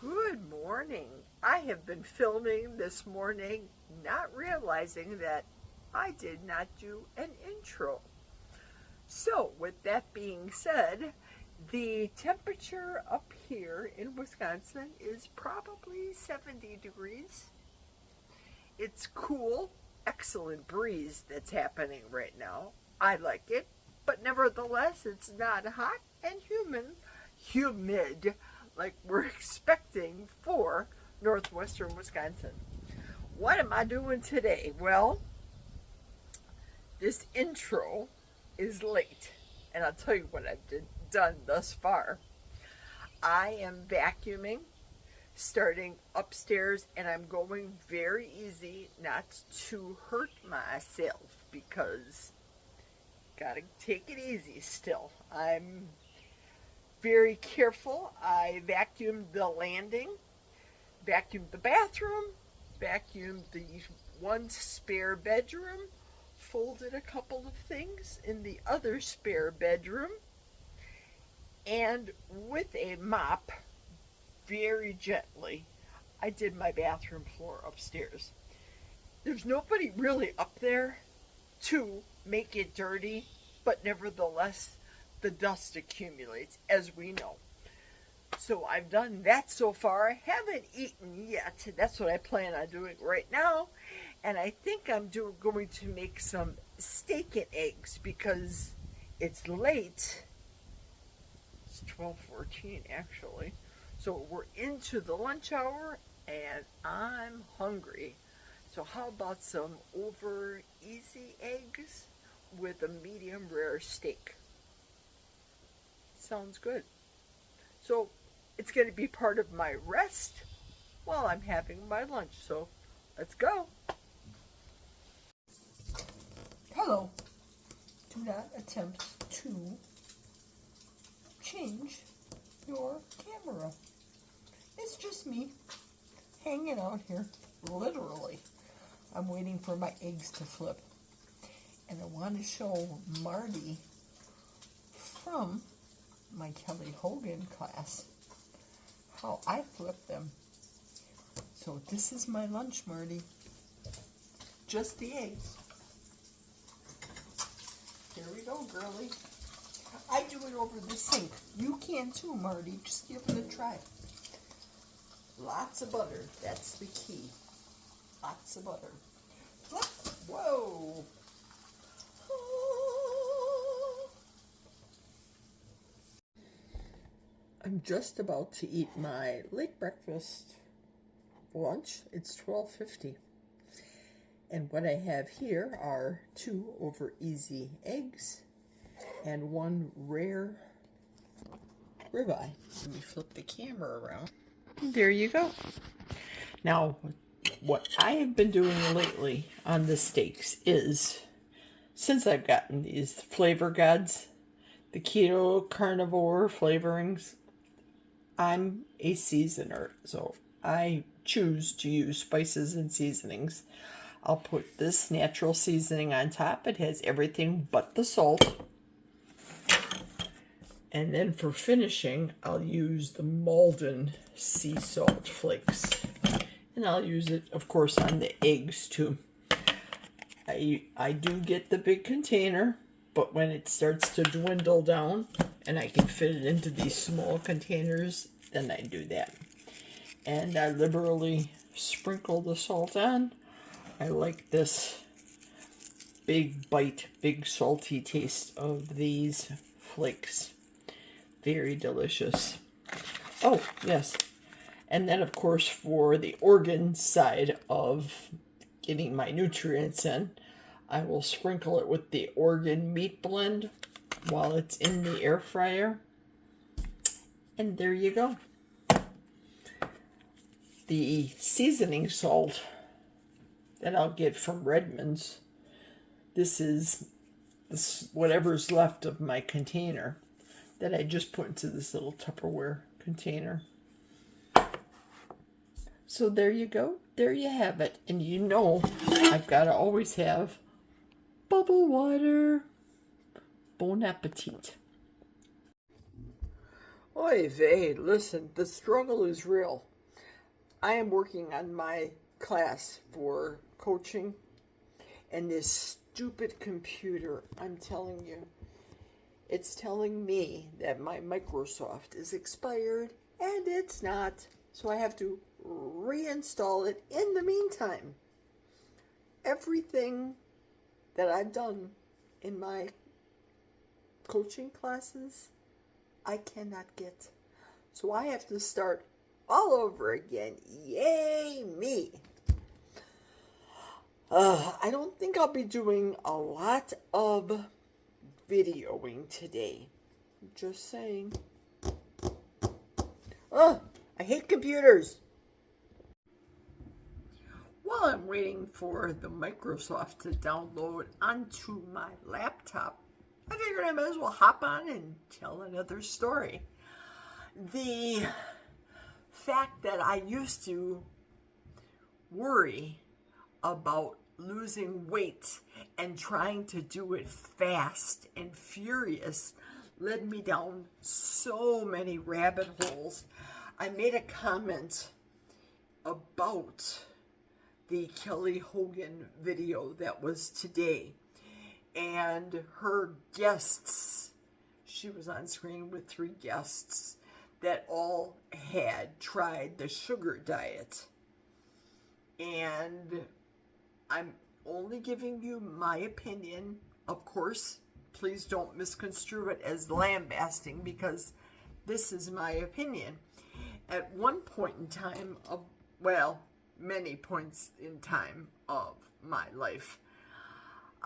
Good morning. I have been filming this morning, not realizing that I did not do an intro. So, with that being said, the temperature up here in Wisconsin is probably 70 degrees. It's cool, excellent breeze that's happening right now. I like it, but nevertheless, it's not hot and humid like we're expecting for northwestern Wisconsin. What am I doing today? Well, this intro is late, and I'll tell you what I've done thus far. I am vacuuming, starting upstairs, and I'm going very easy, not to hurt myself, because gotta take it easy still. I'm very careful. I vacuumed the landing, vacuumed the bathroom, vacuumed the one spare bedroom, folded a couple of things in the other spare bedroom, and with a mop, very gently, I did my bathroom floor upstairs. There's nobody really up there to make it dirty, but nevertheless, the dust accumulates, as we know. So I've done that so far. I haven't eaten yet. That's what I plan on doing right now. And I think I'm going to make some steak and eggs because it's late. It's 12:14 actually. So we're into the lunch hour and I'm hungry. So how about some over easy eggs with a medium rare steak? Sounds good. So it's going to be part of my rest while I'm having my lunch. So let's go. Hello. Do not attempt to change your camera. It's just me hanging out here, literally. I'm waiting for my eggs to flip. And I want to show Marty from my Kelly Hogan class how I flip them. So this is my lunch, Marty. Just the eggs. Here we go, girly. I do it over the sink. You can too, Marty. Just give it a try. Lots of butter. That's the key. Lots of butter. Flip. Whoa. I'm just about to eat my late breakfast lunch. It's 12:50. And what I have here are 2 over easy eggs and 1 rare ribeye. Let me flip the camera around. There you go. Now, what I have been doing lately on the steaks is, since I've gotten these Flavor Gods, the keto carnivore flavorings, I'm a seasoner, so I choose to use spices and seasonings. I'll put this natural seasoning on top. It has everything but the salt. And then for finishing, I'll use the Malden sea salt flakes. And I'll use it, of course, on the eggs too. I do get the big container, but when it starts to dwindle down and I can fit it into these small containers, then I do that. And I liberally sprinkle the salt on. I like this big bite, big salty taste of these flakes. Very delicious. Oh, yes. And then, of course, for the organ side of getting my nutrients in, I will sprinkle it with the organ meat blend while it's in the air fryer. And there you go. The seasoning salt that I'll get from Redmond's, this is whatever's left of my container that I just put into this little Tupperware container. So there you go. There you have it. And you know I've got to always have bubble water. Bon appetit. Oy vey, listen, the struggle is real. I am working on my class for coaching, and this stupid computer, I'm telling you, it's telling me that my Microsoft is expired, and it's not. So I have to reinstall it. In the meantime, everything that I've done in my coaching classes, I cannot get. So I have to start all over again. Yay, me. I don't think I'll be doing a lot of videoing today. Just saying. I hate computers. While I'm waiting for the Microsoft to download onto my laptop, I figured I might as well hop on and tell another story. The fact that I used to worry about losing weight and trying to do it fast and furious led me down so many rabbit holes. I made a comment about the Kelly Hogan video that was today, and her guests, she was on screen with 3 guests that all had tried the sugar diet. And I'm only giving you my opinion. Of course, please don't misconstrue it as lambasting, because this is my opinion. At one point in time many points in time of my life,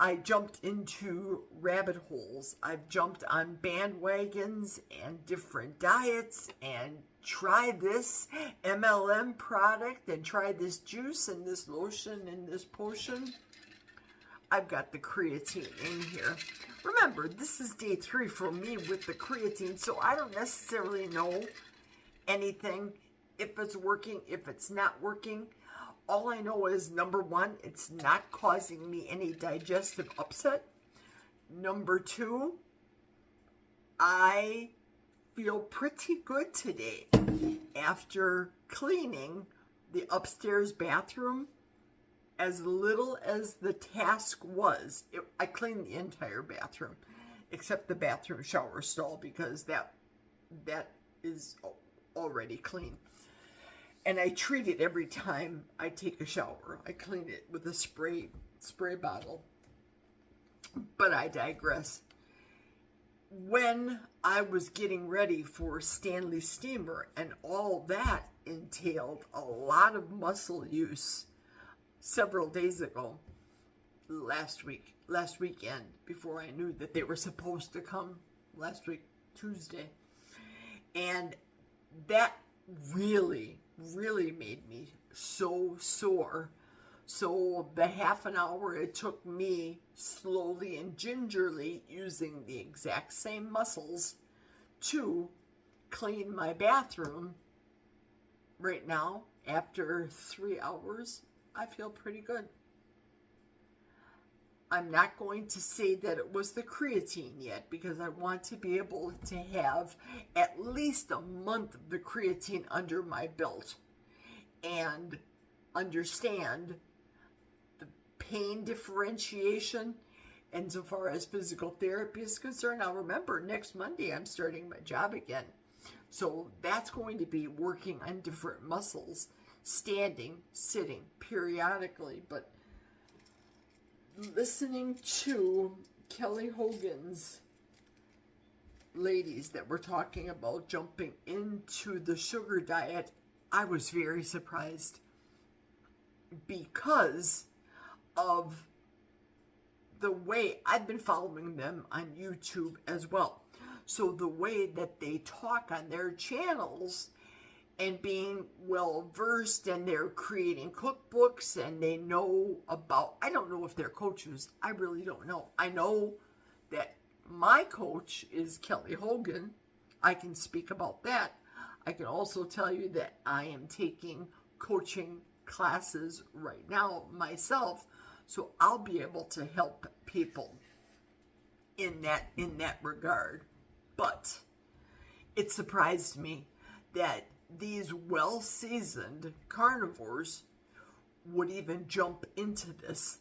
I jumped into rabbit holes. I've jumped on bandwagons and different diets and tried this MLM product and tried this juice and this lotion and this potion. I've got the creatine in here. Remember, this is day 3 for me with the creatine, so I don't necessarily know anything, if it's working, if it's not working. All I know is, number 1, it's not causing me any digestive upset. Number 2, I feel pretty good today after cleaning the upstairs bathroom. As little as the task was, I cleaned the entire bathroom, except the bathroom shower stall, because that is already clean. And I treat it every time I take a shower. I clean it with a spray bottle. But I digress. When I was getting ready for Stanley Steamer, and all that entailed a lot of muscle use several days ago, last weekend, before I knew that they were supposed to come last week, Tuesday. And that really made me so sore. So the half an hour it took me slowly and gingerly, using the exact same muscles, to clean my bathroom, right now, after 3 hours, I feel pretty good. I'm not going to say that it was the creatine yet, because I want to be able to have at least a month of the creatine under my belt and understand the pain differentiation. And so far as physical therapy is concerned, now remember, next Monday I'm starting my job again. So that's going to be working on different muscles, standing, sitting, periodically. But listening to Kelly Hogan's ladies that were talking about jumping into the sugar diet, I was very surprised, because of the way I've been following them on YouTube as well. So the way that they talk on their channels, and being well versed, and they're creating cookbooks, and they know about, I don't know if they're coaches, I really don't know. I know that my coach is Kelly Hogan. I can speak about that. I can also tell you that I am taking coaching classes right now myself, so I'll be able to help people in that regard. But it surprised me that these well-seasoned carnivores would even jump into this.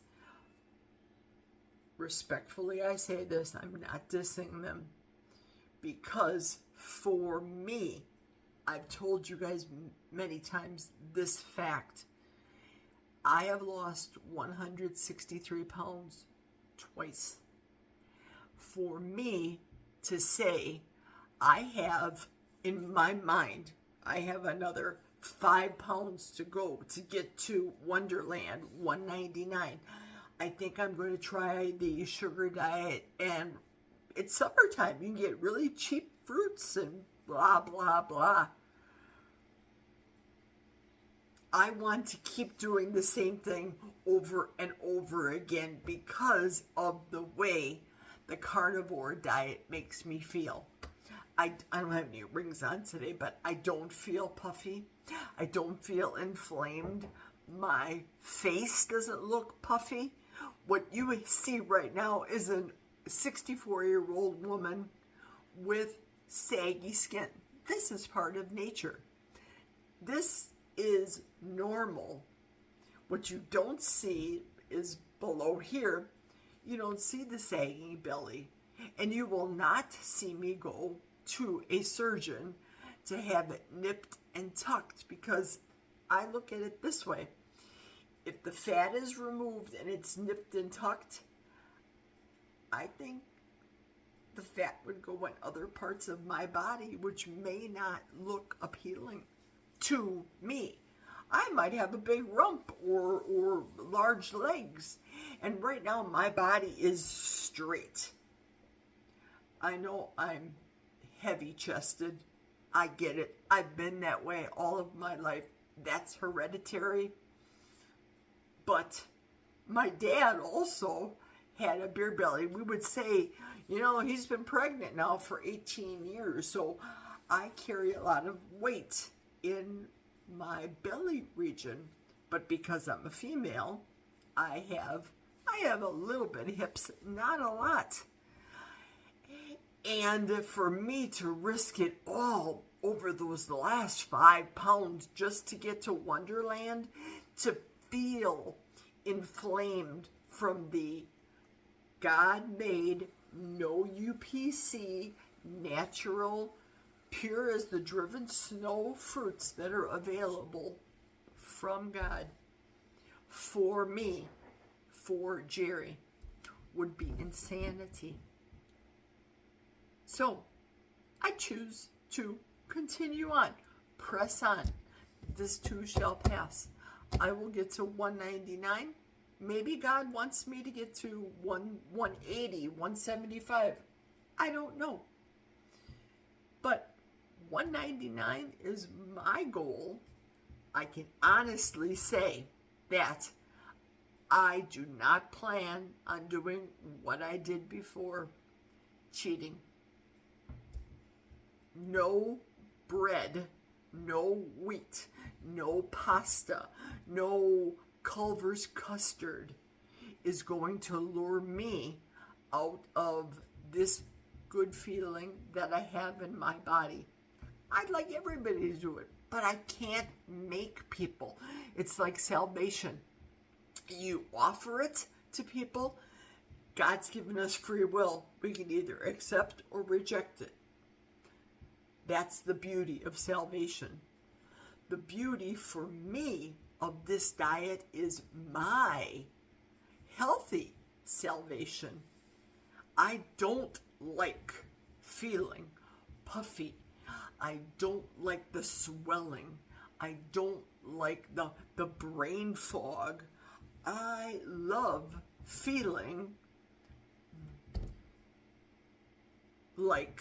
Respectfully, I say this, I'm not dissing them, because for me, I've told you guys many times this fact. I have lost 163 pounds twice. For me to say I have, in my mind, I have another 5 pounds to go to get to Wonderland 199. I think I'm going to try the sugar diet, and it's summertime. You can get really cheap fruits and blah, blah, blah. I want to keep doing the same thing over and over again because of the way the carnivore diet makes me feel. I don't have any rings on today, but I don't feel puffy. I don't feel inflamed. My face doesn't look puffy. What you see right now is a 64-year-old woman with saggy skin. This is part of nature. This is normal. What you don't see is below here. You don't see the sagging belly. And you will not see me go to a surgeon to have it nipped and tucked, because I look at it this way. If the fat is removed and it's nipped and tucked, I think the fat would go in other parts of my body, which may not look appealing to me. I might have a big rump or large legs. And right now my body is straight. I know I'm heavy chested. I get it. I've been that way all of my life. That's hereditary. But my dad also had a beer belly. We would say, you know, he's been pregnant now for 18 years. So I carry a lot of weight in my belly region. But because I'm a female, I have a little bit of hips, not a lot. And for me to risk it all over those last 5 pounds just to get to Wonderland, to feel inflamed from the God-made, no UPC, natural, pure as the driven snow fruits that are available from God, for me, for Jerry, would be insanity. So I choose to continue on, press on. This too shall pass. I will get to 199. Maybe God wants me to get to 180, 175. I don't know. But 199 is my goal. I can honestly say that I do not plan on doing what I did before, cheating. No bread, no wheat, no pasta, no Culver's custard is going to lure me out of this good feeling that I have in my body. I'd like everybody to do it, but I can't make people. It's like salvation. You offer it to people. God's given us free will. We can either accept or reject it. That's the beauty of salvation. The beauty for me of this diet is my healthy salvation. I don't like feeling puffy. I don't like the swelling. I don't like the brain fog. I love feeling like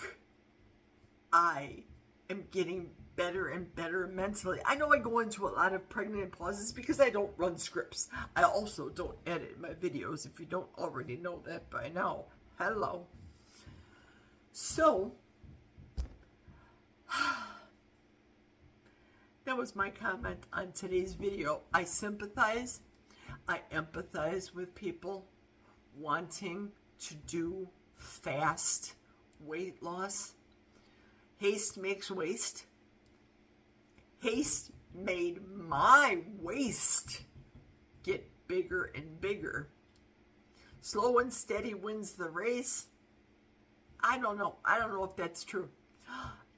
I am getting better and better mentally. I know I go into a lot of pregnant pauses because I don't run scripts. I also don't edit my videos, if you don't already know that by now. Hello. So, that was my comment on today's video. I sympathize, I empathize with people wanting to do fast weight loss. Haste makes waste. Haste made my waist get bigger and bigger. Slow and steady wins the race. I don't know. I don't know if that's true.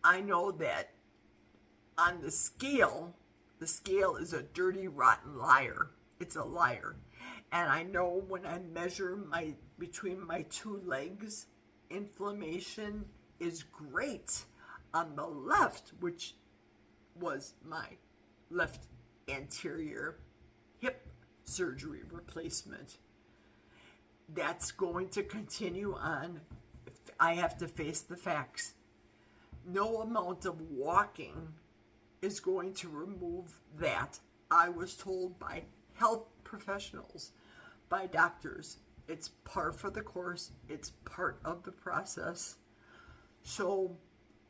I know that on the scale is a dirty, rotten liar. It's a liar. And I know when I measure between my two legs, inflammation is great on the left, which was my left anterior hip surgery replacement. That's going to continue on. I have to face the facts. No amount of walking is going to remove that. I was told by health professionals, by doctors, it's par for the course. It's part of the process. So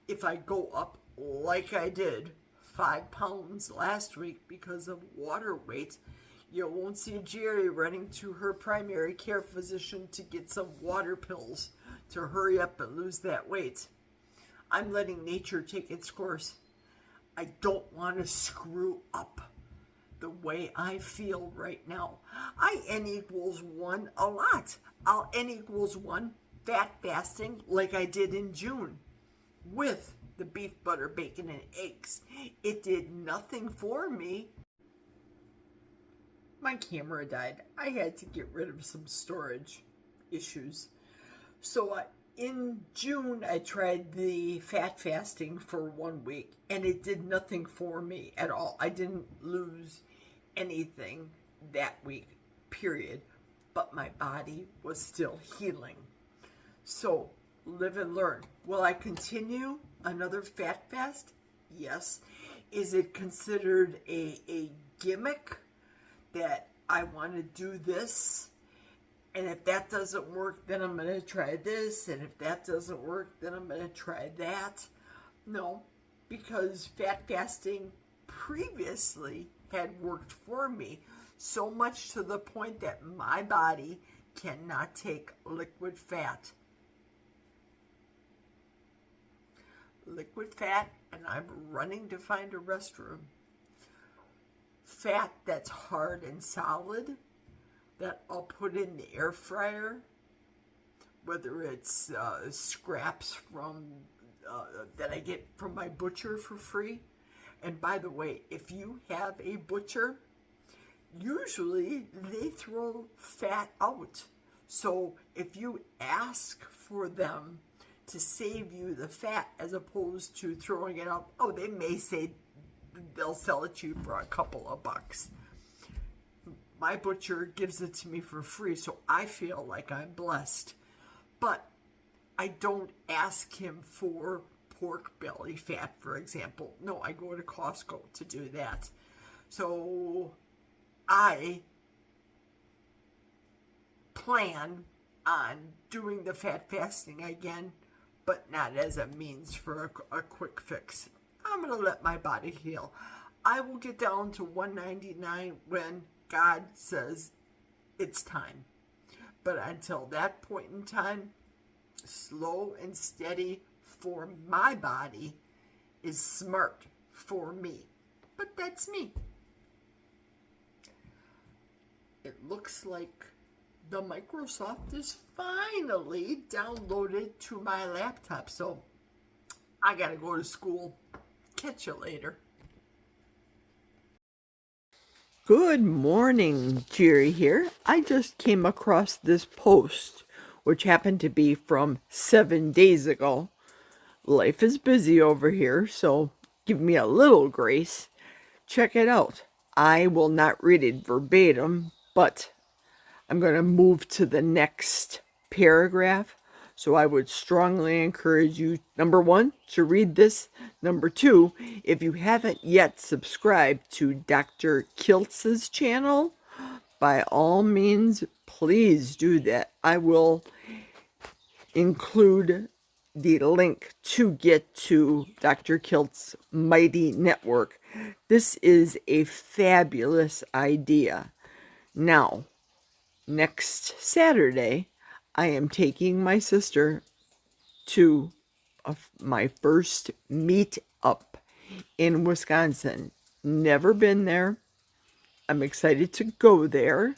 if I go up like I did 5 pounds last week because of water weight, you won't see Jerry running to her primary care physician to get some water pills to hurry up and lose that weight. I'm letting nature take its course. I don't want to screw up the way I feel right now. I N equals 1 a lot. I'll N equals 1 fat fasting like I did in June with the beef, butter, bacon, and eggs. It did nothing for me. My camera died. I had to get rid of some storage issues. So in June, I tried the fat fasting for 1 week, and it did nothing for me at all. I didn't lose anything that week, period. But my body was still healing. So live and learn. Will I continue another fat fast? Yes. Is it considered a gimmick that I want to do this? And if that doesn't work, then I'm going to try this. And if that doesn't work, then I'm going to try that. No, because fat fasting previously had worked for me, so much to the point that my body cannot take liquid fat. Liquid fat, and I'm running to find a restroom. Fat that's hard and solid, that I'll put in the air fryer, whether it's scraps from that I get from my butcher for free. And by the way, if you have a butcher, usually they throw fat out. So if you ask for them to save you the fat as opposed to throwing it out, oh, they may say they'll sell it to you for a couple of bucks. My butcher gives it to me for free, so I feel like I'm blessed. But I don't ask him for pork belly fat, for example. No, I go to Costco to do that. So I plan on doing the fat fasting again, but not as a means for a quick fix. I'm going to let my body heal. I will get down to 199 when God says it's time. But until that point in time, slow and steady for my body is smart for me. But that's me. It looks like the Microsoft is finally downloaded to my laptop. So I gotta go to school. Catch you later. Good morning, Jerry here. I just came across this post, which happened to be from 7 days ago. Life is busy over here, so give me a little grace. Check it out. I will not read it verbatim, but I'm going to move to the next paragraph. So I would strongly encourage you, number 1, to read this. Number 2, if you haven't yet subscribed to Dr. Kiltz's channel, by all means, please do that. I will include the link to get to Dr. Kiltz's Mighty Network. This is a fabulous idea. Now, next Saturday, I am taking my sister to my first meet up in Wisconsin. Never been there. I'm excited to go there.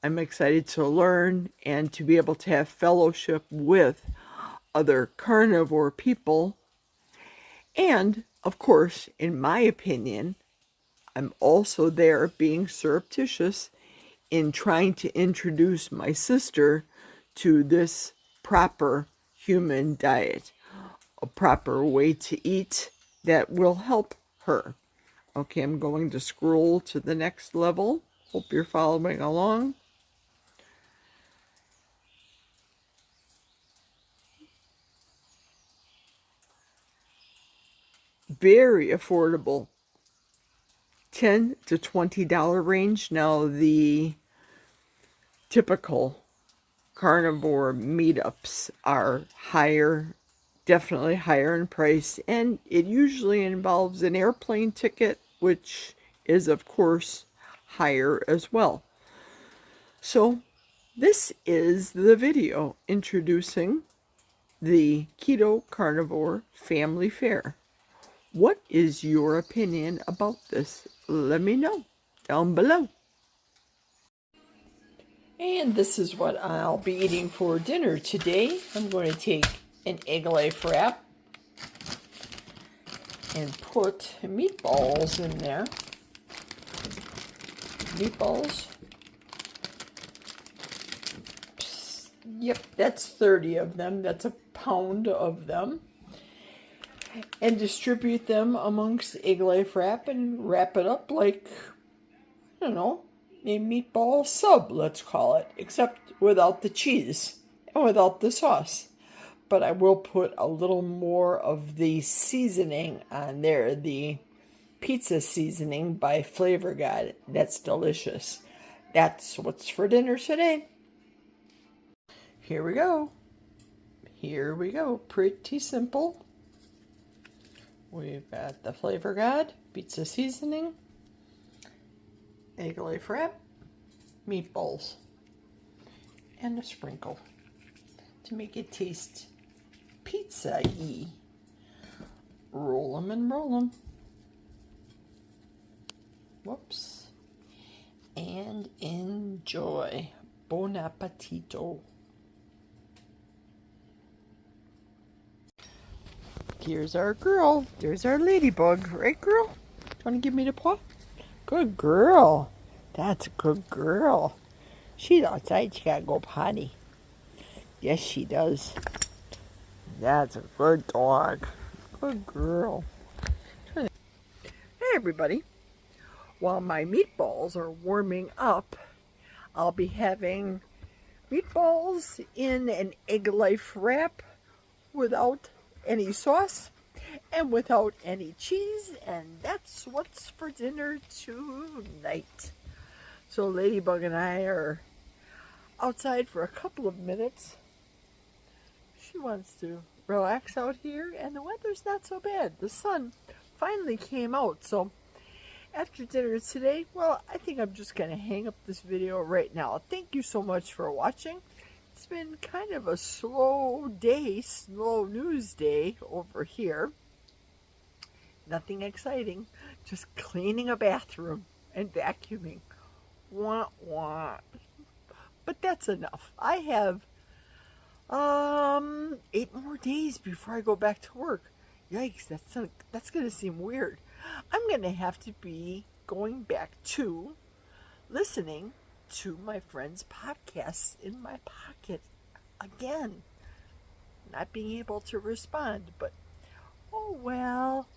I'm excited to learn and to be able to have fellowship with other carnivore people. And, of course, in my opinion, I'm also there being surreptitious in trying to introduce my sister to this proper human diet, a proper way to eat that will help her. Okay, I'm going to scroll to the next level. Hope you're following along. Very affordable. $10 to $20 range. Now the typical carnivore meetups are higher, definitely higher in price, and it usually involves an airplane ticket, which is of course higher as well. So this is the video introducing the Keto Carnivore Family Fare. What is your opinion about this? Let me know down below. And this is what I'll be eating for dinner today. I'm going to take an egg life wrap and put meatballs in there. Meatballs. Yep, that's 30 of them. That's a pound of them. And distribute them amongst egg life wrap and wrap it up like, I don't know, a meatball sub, let's call it, except without the cheese and without the sauce. But I will put a little more of the seasoning on there, the pizza seasoning by Flavor God. That's delicious. That's what's for dinner today. Here we go. Here we go. Pretty simple. We've got the Flavor God, pizza seasoning, egg life wrap, meatballs, and a sprinkle to make it taste pizza-y. Roll them and roll them. Whoops. And enjoy. Bon appetito. Here's our girl. There's our ladybug. Right, girl? Do you want to give me the paw? Good girl. That's a good girl. She's outside. She got to go potty. Yes, she does. That's a good dog. Good girl. Hey, everybody. While my meatballs are warming up, I'll be having meatballs in an egg life wrap without any sauce and without any cheese, and that's what's for dinner tonight. So Ladybug and I are outside for a couple of minutes. She wants to relax out here, and the weather's not so bad. The sun finally came out, so after dinner today, well, I think I'm just going to hang up this video right now. Thank you so much for watching. It's been kind of a slow day, slow news day over here. Nothing exciting, just cleaning a bathroom and vacuuming. Wah, wah. But that's enough. I have 8 more days before I go back to work. Yikes, that's going to seem weird. I'm going to have to be going back to listening to my friends' podcasts in my pocket again. Not being able to respond, but oh well.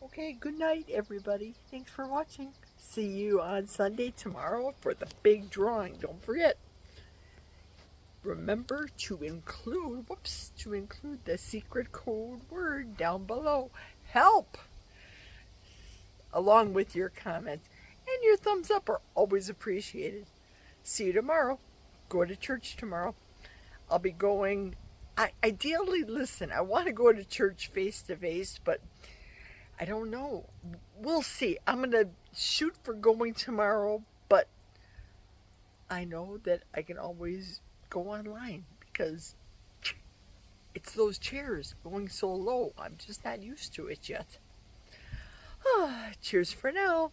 Okay, good night, everybody. Thanks for watching. See you on Sunday tomorrow for the big drawing. Don't forget. Remember to include, the secret code word down below. Help! Along with your comments. And your thumbs up are always appreciated. See you tomorrow. Go to church tomorrow. I'll be going, ideally, listen, I want to go to church face to face, but I don't know. We'll see. I'm going to shoot for going tomorrow, but I know that I can always go online because it's those chairs going so low. I'm just not used to it yet. Cheers for now.